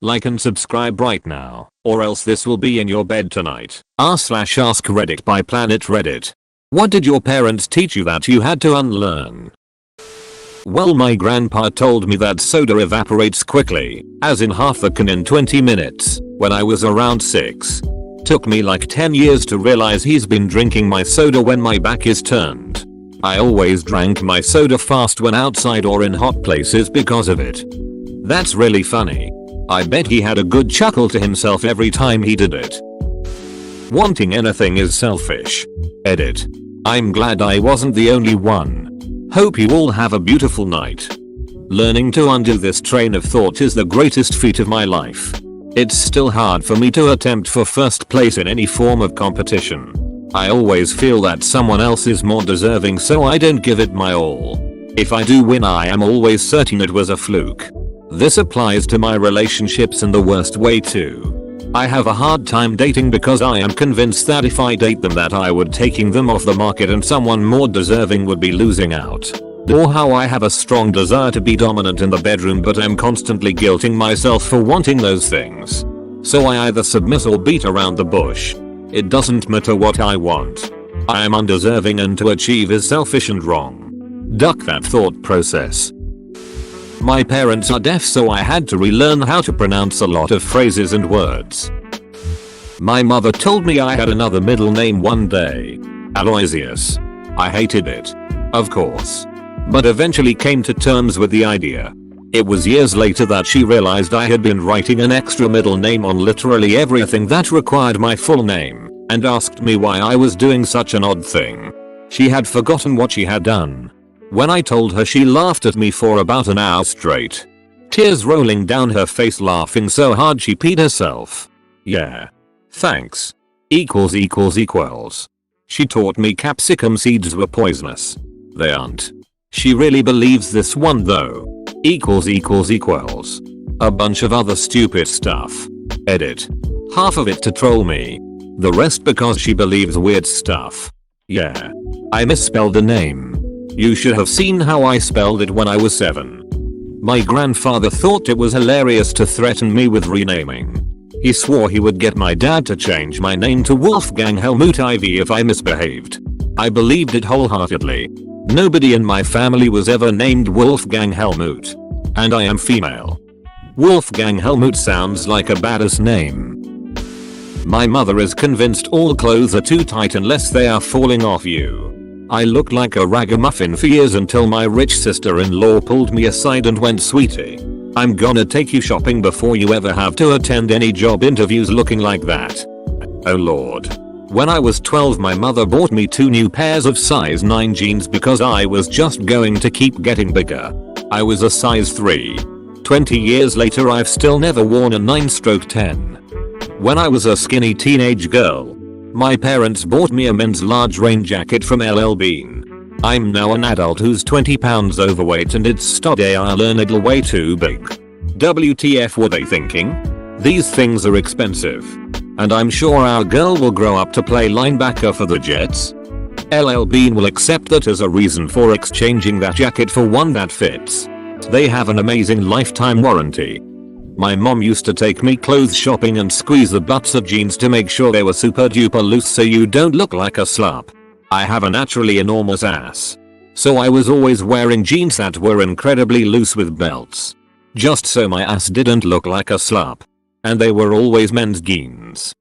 Like and subscribe right now, or else this will be in your bed tonight. r/AskReddit by Planet Reddit. What did your parents teach you that you had to unlearn? Well, my grandpa told me that soda evaporates quickly, as in half the can in 20 minutes, when I was around 6. Took me like 10 years to realize he's been drinking my soda when my back is turned. I always drank my soda fast when outside or in hot places because of it. That's really funny. I bet he had a good chuckle to himself every time he did it. Wanting anything is selfish. Edit. I'm glad I wasn't the only one. Hope you all have a beautiful night. Learning to undo this train of thought is the greatest feat of my life. It's still hard for me to attempt for first place in any form of competition. I always feel that someone else is more deserving, so I don't give it my all. If I do win, I am always certain it was a fluke. This applies to my relationships in the worst way too. I have a hard time dating because I am convinced that if I date them that I would taking them off the market and someone more deserving would be losing out. Or how I have a strong desire to be dominant in the bedroom but am constantly guilting myself for wanting those things. So I either submit or beat around the bush. It doesn't matter what I want. I am undeserving, and to achieve is selfish and wrong. Duck that thought process. My parents are deaf, so I had to relearn how to pronounce a lot of phrases and words. My mother told me I had another middle name one day. Aloysius. I hated it. Of course. But eventually came to terms with the idea. It was years later that she realized I had been writing an extra middle name on literally everything that required my full name, and asked me why I was doing such an odd thing. She had forgotten what she had done. When I told her, she laughed at me for about an hour straight. Tears rolling down her face, laughing so hard she peed herself. Yeah. Thanks. Equals. She taught me capsicum seeds were poisonous. They aren't. She really believes this one though. Equals. A bunch of other stupid stuff. Edit. Half of it to troll me. The rest because she believes weird stuff. Yeah. I misspelled a name. You should have seen how I spelled it when I was 7. My grandfather thought it was hilarious to threaten me with renaming. He swore he would get my dad to change my name to Wolfgang Helmut IV if I misbehaved. I believed it wholeheartedly. Nobody in my family was ever named Wolfgang Helmut. And I am female. Wolfgang Helmut sounds like a badass name. My mother is convinced all clothes are too tight unless they are falling off you. I looked like a ragamuffin for years until my rich sister-in-law pulled me aside and went, "Sweetie, I'm gonna take you shopping before you ever have to attend any job interviews looking like that." Oh lord. When I was 12, my mother bought me 2 new pairs of size 9 jeans because I was just going to keep getting bigger. I was a size 3. 20 years later, I've still never worn a 9/10. When I was a skinny teenage girl, my parents bought me a men's large rain jacket from LL Bean. I'm now an adult who's 20 pounds overweight and it's study I learn it'll way too big. WTF were they thinking? These things are expensive. And I'm sure our girl will grow up to play linebacker for the Jets. LL Bean will accept that as a reason for exchanging that jacket for one that fits. They have an amazing lifetime warranty. My mom used to take me clothes shopping and squeeze the butts of jeans to make sure they were super duper loose so you don't look like a slut. I have a naturally enormous ass. So I was always wearing jeans that were incredibly loose with belts. Just so my ass didn't look like a slut. And they were always men's jeans.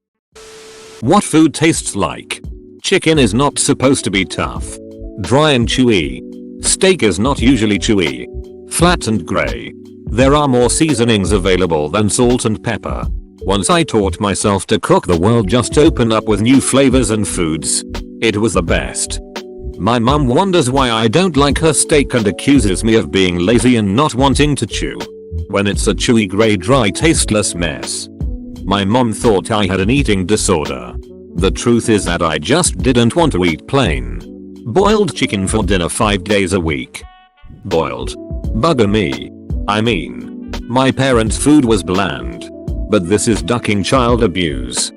What food tastes like? Chicken is not supposed to be tough. Dry and chewy. Steak is not usually chewy. Flat and grey. There are more seasonings available than salt and pepper. Once I taught myself to cook, the world just opened up with new flavors and foods. It was the best. My mum wonders why I don't like her steak and accuses me of being lazy and not wanting to chew. When it's a chewy, grey, dry, tasteless mess. My mom thought I had an eating disorder. The truth is that I just didn't want to eat plain boiled chicken for dinner 5 days a week. Boiled. Bugger me. I mean, my parents' food was bland. But this is ducking child abuse.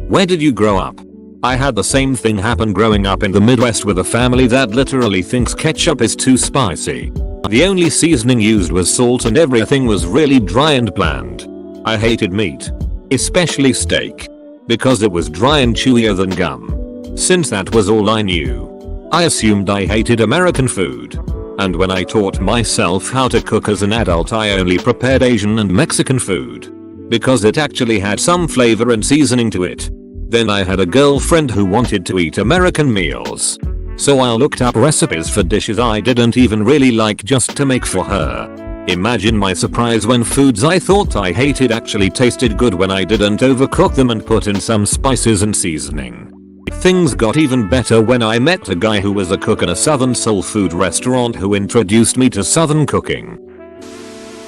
Where did you grow up? I had the same thing happen growing up in the Midwest with a family that literally thinks ketchup is too spicy. The only seasoning used was salt and everything was really dry and bland. I hated meat. Especially steak. Because it was dry and chewier than gum. Since that was all I knew, I assumed I hated American food. And when I taught myself how to cook as an adult, I only prepared Asian and Mexican food. Because it actually had some flavor and seasoning to it. Then I had a girlfriend who wanted to eat American meals. So I looked up recipes for dishes I didn't even really like just to make for her. Imagine my surprise when foods I thought I hated actually tasted good when I didn't overcook them and put in some spices and seasoning. Things got even better when I met a guy who was a cook in a southern soul food restaurant who introduced me to southern cooking.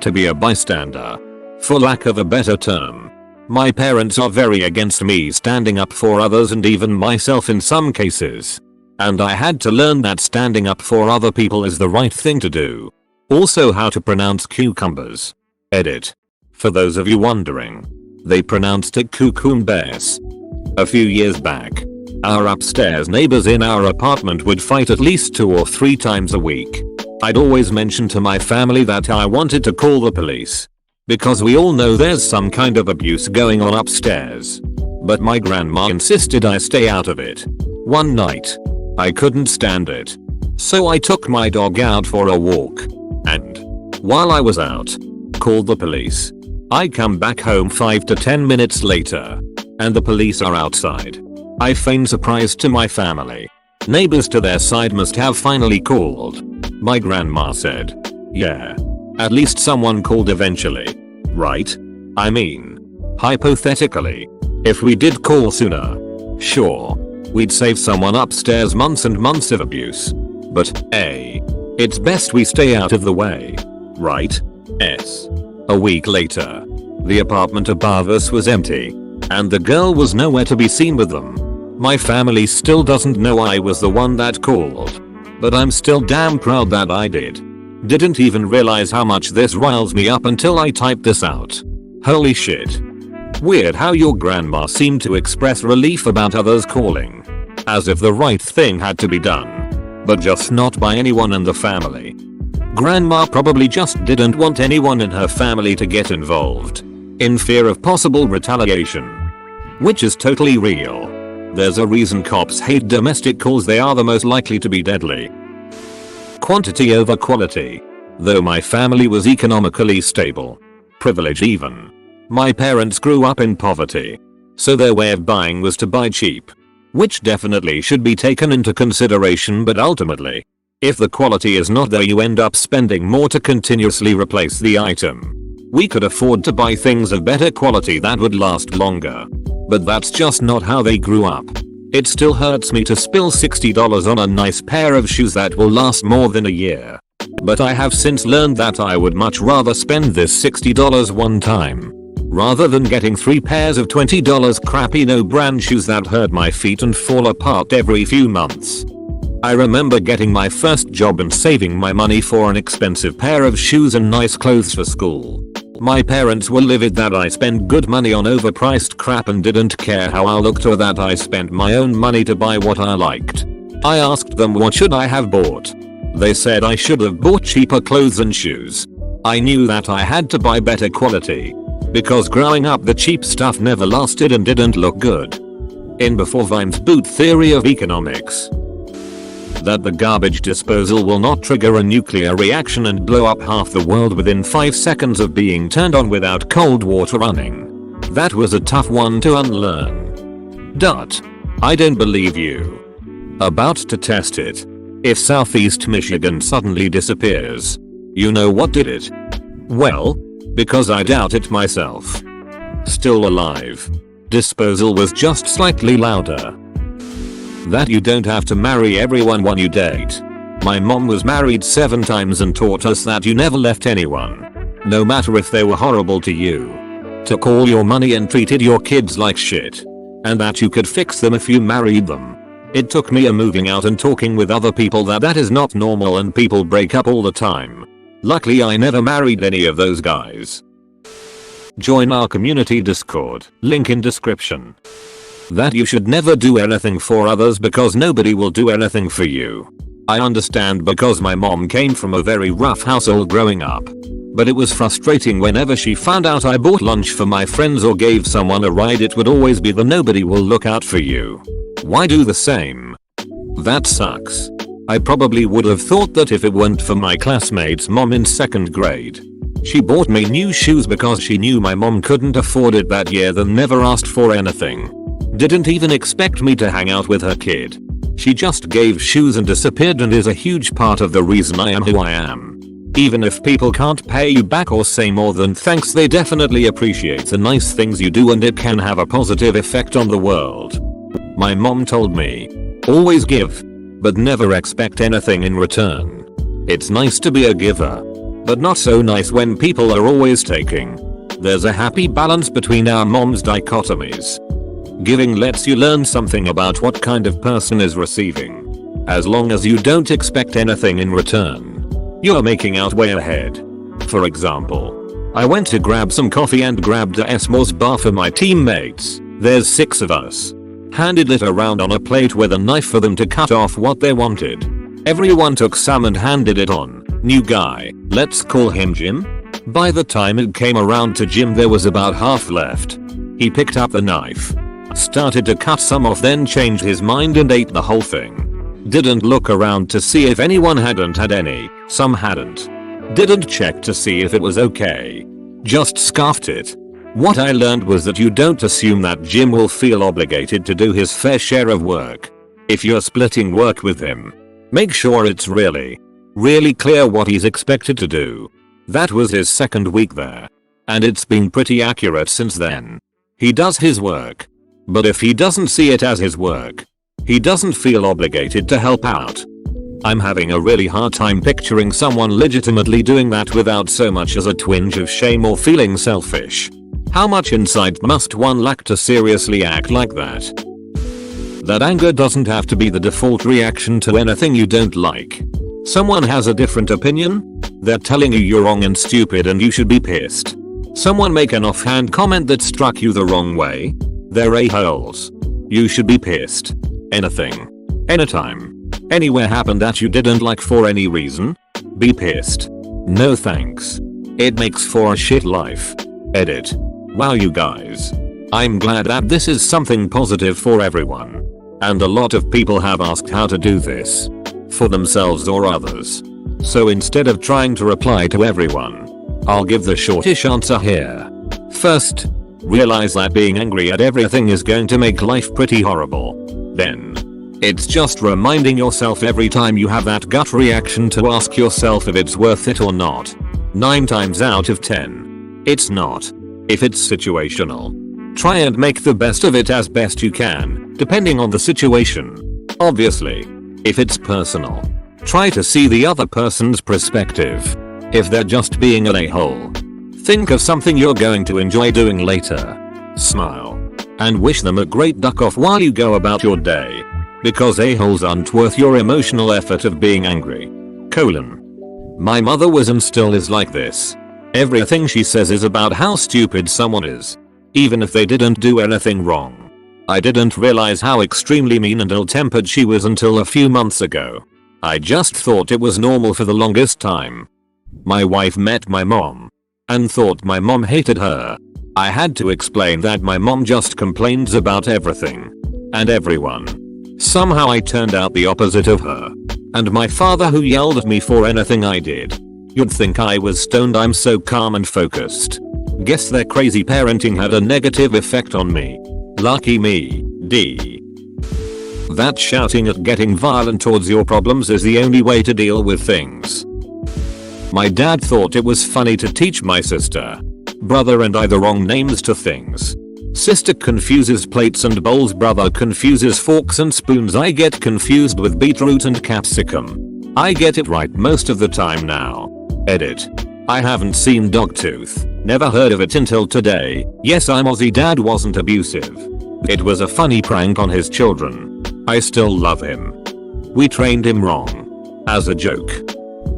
To be a bystander. For lack of a better term. My parents are very against me standing up for others and even myself in some cases. And I had to learn that standing up for other people is the right thing to do. Also how to pronounce cucumbers. Edit. For those of you wondering. They pronounced it cucumbers. A few years back. Our upstairs neighbors in our apartment would fight at least 2 or 3 times a week. I'd always mention to my family that I wanted to call the police. Because we all know there's some kind of abuse going on upstairs. But my grandma insisted I stay out of it. One night. I couldn't stand it. So I took my dog out for a walk. And, while I was out, called the police. I come back home 5 to 10 minutes later. And the police are outside. I feigned surprise to my family. Neighbors to their side must have finally called. My grandma said. Yeah. At least someone called eventually. Right? I mean. Hypothetically. If we did call sooner. Sure. We'd save someone upstairs months and months of abuse. But, A. It's best we stay out of the way. Right? S. A week later. The apartment above us was empty. And the girl was nowhere to be seen with them. My family still doesn't know I was the one that called. But I'm still damn proud that I did. Didn't even realize how much this riles me up until I typed this out. Holy shit. Weird how your grandma seemed to express relief about others calling. As if the right thing had to be done. But just not by anyone in the family. Grandma probably just didn't want anyone in her family to get involved. In fear of possible retaliation. Which is totally real. There's a reason cops hate domestic calls, they are the most likely to be deadly. Quantity over quality. Though my family was economically stable. Privileged even. My parents grew up in poverty. So their way of buying was to buy cheap. Which definitely should be taken into consideration, but ultimately, if the quality is not there, you end up spending more to continuously replace the item. We could afford to buy things of better quality that would last longer. But that's just not how they grew up. It still hurts me to spill $60 on a nice pair of shoes that will last more than a year. But I have since learned that I would much rather spend this $60 one time. Rather than getting 3 pairs of $20 crappy no brand shoes that hurt my feet and fall apart every few months. I remember getting my first job and saving my money for an expensive pair of shoes and nice clothes for school. My parents were livid that I spent good money on overpriced crap and didn't care how I looked or that I spent my own money to buy what I liked. I asked them what should I have bought. They said I should have bought cheaper clothes and shoes. I knew that I had to buy better quality. Because growing up the cheap stuff never lasted and didn't look good. In Before Vine's boot theory of economics. That the garbage disposal will not trigger a nuclear reaction and blow up half the world within 5 seconds of being turned on without cold water running. That was a tough one to unlearn. I don't believe you. About to test it. If Southeast Michigan suddenly disappears, you know what did it? Well, because I doubt it myself. Still alive. Disposal was just slightly louder. That you don't have to marry everyone you date. My mom was married 7 times and taught us that you never left anyone. No matter if they were horrible to you. Took all your money and treated your kids like shit. And that you could fix them if you married them. It took me moving out and talking with other people that is not normal and people break up all the time. Luckily I never married any of those guys. Join our community Discord, link in description. That you should never do anything for others because nobody will do anything for you. I understand because my mom came from a very rough household growing up. But it was frustrating whenever she found out I bought lunch for my friends or gave someone a ride. It would always be the nobody will look out for you. Why do the same? That sucks. I probably would have thought that if it weren't for my classmate's mom in 2nd grade. She bought me new shoes because she knew my mom couldn't afford it that year, then never asked for anything. Didn't even expect me to hang out with her kid. She just gave shoes and disappeared, and is a huge part of the reason I am who I am. Even if people can't pay you back or say more than thanks, they definitely appreciate the nice things you do, and it can have a positive effect on the world. My mom told me, always give, but never expect anything in return. It's nice to be a giver, but not so nice when people are always taking. There's a happy balance between our mom's dichotomies. Giving lets you learn something about what kind of person is receiving. As long as you don't expect anything in return, you're making out way ahead. For example, I went to grab some coffee and grabbed a s'mores bar for my teammates. There's 6 of us. Handed it around on a plate with a knife for them to cut off what they wanted. Everyone took some and handed it on. New guy, let's call him Jim. By the time it came around to Jim, there was about half left. He picked up the knife, started to cut some off, then changed his mind and ate the whole thing. Didn't look around to see if anyone hadn't had any. Some hadn't. Didn't check to see if it was okay. Just scarfed it. What I learned was that you don't assume that Jim will feel obligated to do his fair share of work. If you're splitting work with him, make sure it's really clear what he's expected to do. That was his 2nd week there, and it's been pretty accurate since then. He does his work, but if he doesn't see it as his work, he doesn't feel obligated to help out. I'm having a really hard time picturing someone legitimately doing that without so much as a twinge of shame or feeling selfish. How much insight must one lack to seriously act like that? That anger doesn't have to be the default reaction to anything you don't like. Someone has a different opinion? They're telling you you're wrong and stupid and you should be pissed. Someone make an offhand comment that struck you the wrong way? They're a-holes. You should be pissed. Anything, anytime, anywhere happened that you didn't like for any reason? Be pissed. No thanks. It makes for a shit life. Edit. Wow, you guys. I'm glad that this is something positive for everyone. And a lot of people have asked how to do this. For themselves or others. So instead of trying to reply to everyone, I'll give the shortish answer here. First, realize that being angry at everything is going to make life pretty horrible. Then, it's just reminding yourself every time you have that gut reaction to ask yourself if it's worth it or not. 9 times out of 10, it's not. If it's situational, try and make the best of it as best you can, depending on the situation. Obviously, if it's personal, try to see the other person's perspective. If they're just being an a-hole, think of something you're going to enjoy doing later. Smile. And wish them a great duck off while you go about your day. Because a-holes aren't worth your emotional effort of being angry. My mother was and still is like this. Everything she says is about how stupid someone is. Even if they didn't do anything wrong. I didn't realize how extremely mean and ill-tempered she was until a few months ago. I just thought it was normal for the longest time. My wife met my mom and thought my mom hated her. I had to explain that my mom just complains about everything and everyone. Somehow I turned out the opposite of her. And my father, who yelled at me for anything I did. You'd think I was stoned. I'm so calm and focused. Guess their crazy parenting had a negative effect on me. Lucky me. D. That shouting at getting violent towards your problems is the only way to deal with things. My dad thought it was funny to teach my sister, brother and I the wrong names to things. Sister confuses plates and bowls, brother confuses forks and spoons. I get confused with beetroot and capsicum. I get it right most of the time now. Edit. I haven't seen Dogtooth. Never heard of it until today. Yes, I'm Aussie. Dad wasn't abusive. It was a funny prank on his children. I still love him. We trained him wrong. As a joke.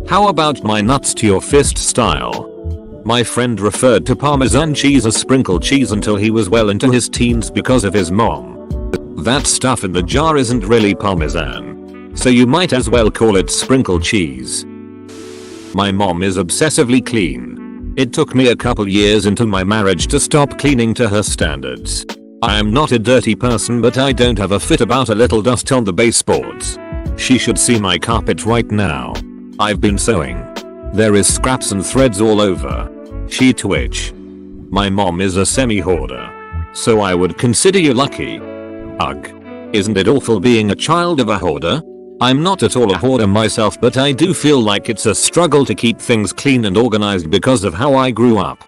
How about my nuts to your fist style? My friend referred to Parmesan cheese as sprinkle cheese until he was well into his teens because of his mom. That stuff in the jar isn't really Parmesan. So you might as well call it sprinkle cheese. My mom is obsessively clean. It took me a couple years into my marriage to stop cleaning to her standards. I am not a dirty person, but I don't have a fit about a little dust on the baseboards. She should see my carpet right now. I've been sewing. There is scraps and threads all over. She twitch. My mom is a semi-hoarder. So I would consider you lucky. Ugh. Isn't it awful being a child of a hoarder? I'm not at all a hoarder myself, but I do feel like it's a struggle to keep things clean and organized because of how I grew up.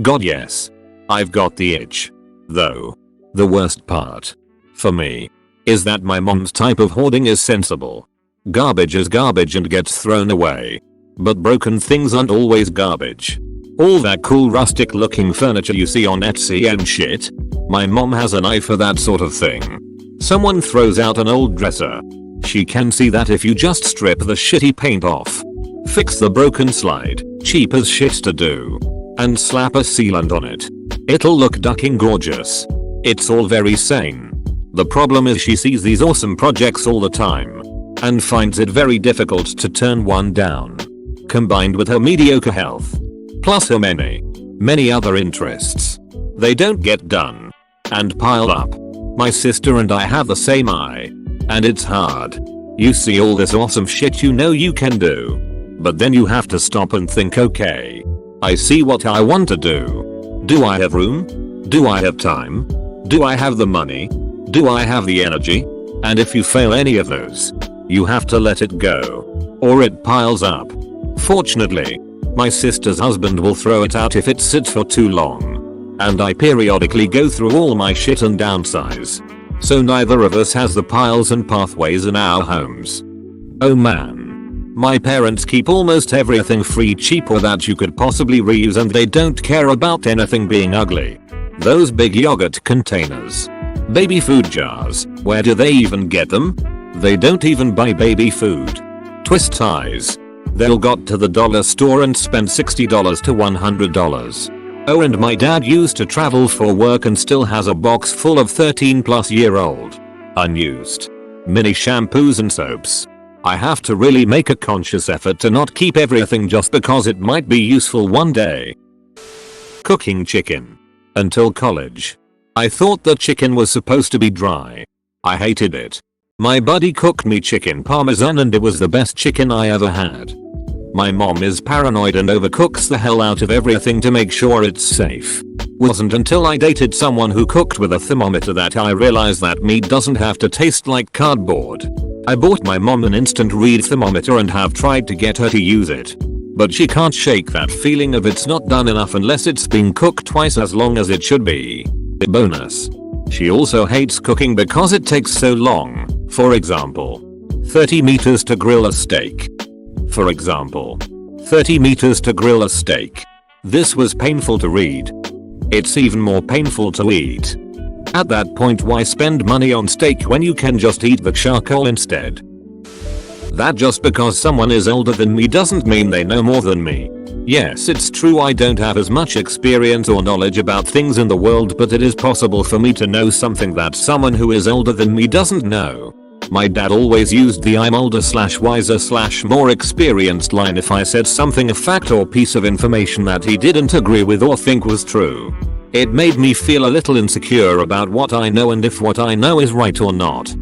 God yes. I've got the itch. Though. The worst part. For me. Is that my mom's type of hoarding is sensible. Garbage is garbage and gets thrown away. But broken things aren't always garbage. All that cool rustic looking furniture you see on Etsy and shit. My mom has an eye for that sort of thing. Someone throws out an old dresser. She can see that if you just strip the shitty paint off. Fix the broken slide, cheap as shit to do. And slap a sealant on it. It'll look ducking gorgeous. It's all very sane. The problem is she sees these awesome projects all the time. And finds it very difficult to turn one down. Combined with her mediocre health. Plus her many other interests. They don't get done. And pile up. My sister and I have the same eye. And it's hard. You see all this awesome shit you know you can do. But then you have to stop and think, okay. I see what I want to do. Do I have room? Do I have time? Do I have the money? Do I have the energy? And if you fail any of those, you have to let it go. Or it piles up. Fortunately, my sister's husband will throw it out if it sits for too long. And I periodically go through all my shit and downsize. So neither of us has the piles and pathways in our homes. Oh man. My parents keep almost everything free, cheap, or that you could possibly reuse, and they don't care about anything being ugly. Those big yogurt containers. Baby food jars, where do they even get them? They don't even buy baby food. Twist ties. They'll got to the dollar store and spend $60 to $100. Oh, and my dad used to travel for work and still has a box full of 13-plus-year-old unused mini shampoos and soaps. I have to really make a conscious effort to not keep everything just because it might be useful one day. Cooking chicken. Until college. I thought the chicken was supposed to be dry. I hated it. My buddy cooked me chicken parmesan and it was the best chicken I ever had. My mom is paranoid and overcooks the hell out of everything to make sure it's safe. Wasn't until I dated someone who cooked with a thermometer that I realized that meat doesn't have to taste like cardboard. I bought my mom an instant read thermometer and have tried to get her to use it. But she can't shake that feeling of it's not done enough unless it's been cooked twice as long as it should be. Bonus. She also hates cooking because it takes so long. For example, 30 meters to grill a steak. For example, 30 meters to grill a steak. This was painful to read. It's even more painful to eat. At that point, why spend money on steak when you can just eat the charcoal instead? That just because someone is older than me doesn't mean they know more than me. Yes, it's true I don't have as much experience or knowledge about things in the world, but it is possible for me to know something that someone who is older than me doesn't know. My dad always used the "I'm older / wiser / more experienced" line if I said something, a fact or piece of information that he didn't agree with or think was true. It made me feel a little insecure about what I know and if what I know is right or not.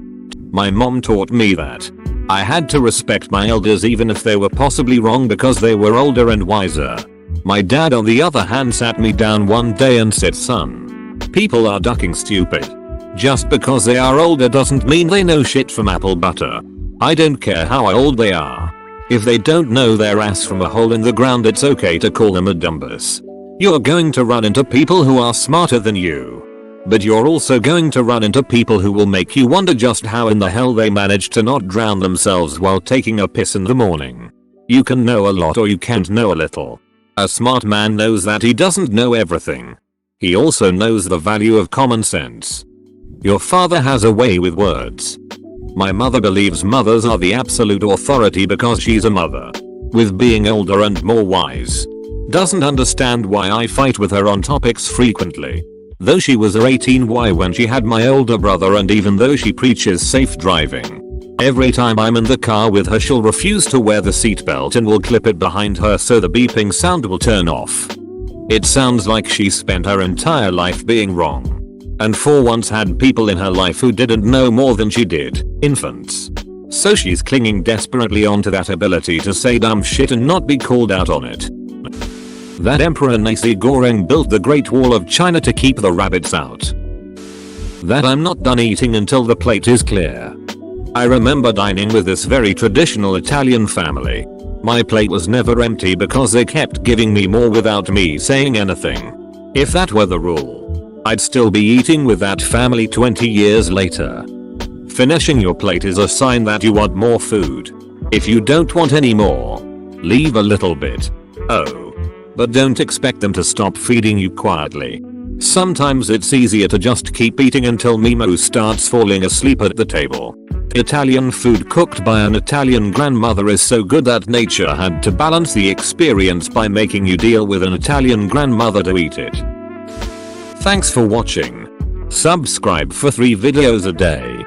My mom taught me that I had to respect my elders even if they were possibly wrong because they were older and wiser. My dad on the other hand sat me down one day and said, "Son, people are ducking stupid. Just because they are older doesn't mean they know shit from apple butter. I don't care how old they are. If they don't know their ass from a hole in the ground, it's okay to call them a dumbass. You're going to run into people who are smarter than you. But you're also going to run into people who will make you wonder just how in the hell they managed to not drown themselves while taking a piss in the morning. You can know a lot or you can't know a little. A smart man knows that he doesn't know everything. He also knows the value of common sense. Your father has a way with words. My mother believes mothers are the absolute authority because she's a mother. With being older and more wise. Doesn't understand why I fight with her on topics frequently. Though she was 18Y when she had my older brother, and even though she preaches safe driving. Every time I'm in the car with her, she'll refuse to wear the seatbelt and will clip it behind her so the beeping sound will turn off. It sounds like she spent her entire life being wrong. And for once had people in her life who didn't know more than she did, infants. So she's clinging desperately onto that ability to say dumb shit and not be called out on it. That Emperor Nazi Goring built the Great Wall of China to keep the rabbits out. That I'm not done eating until the plate is clear. I remember dining with this very traditional Italian family. My plate was never empty because they kept giving me more without me saying anything. If that were the rule, I'd still be eating with that family 20 years later. Finishing your plate is a sign that you want more food. If you don't want any more, leave a little bit. Oh. But don't expect them to stop feeding you quietly. Sometimes it's easier to just keep eating until Mimo starts falling asleep at the table. Italian food cooked by an Italian grandmother is so good that nature had to balance the experience by making you deal with an Italian grandmother to eat it. Thanks for watching. Subscribe for 3 videos a day.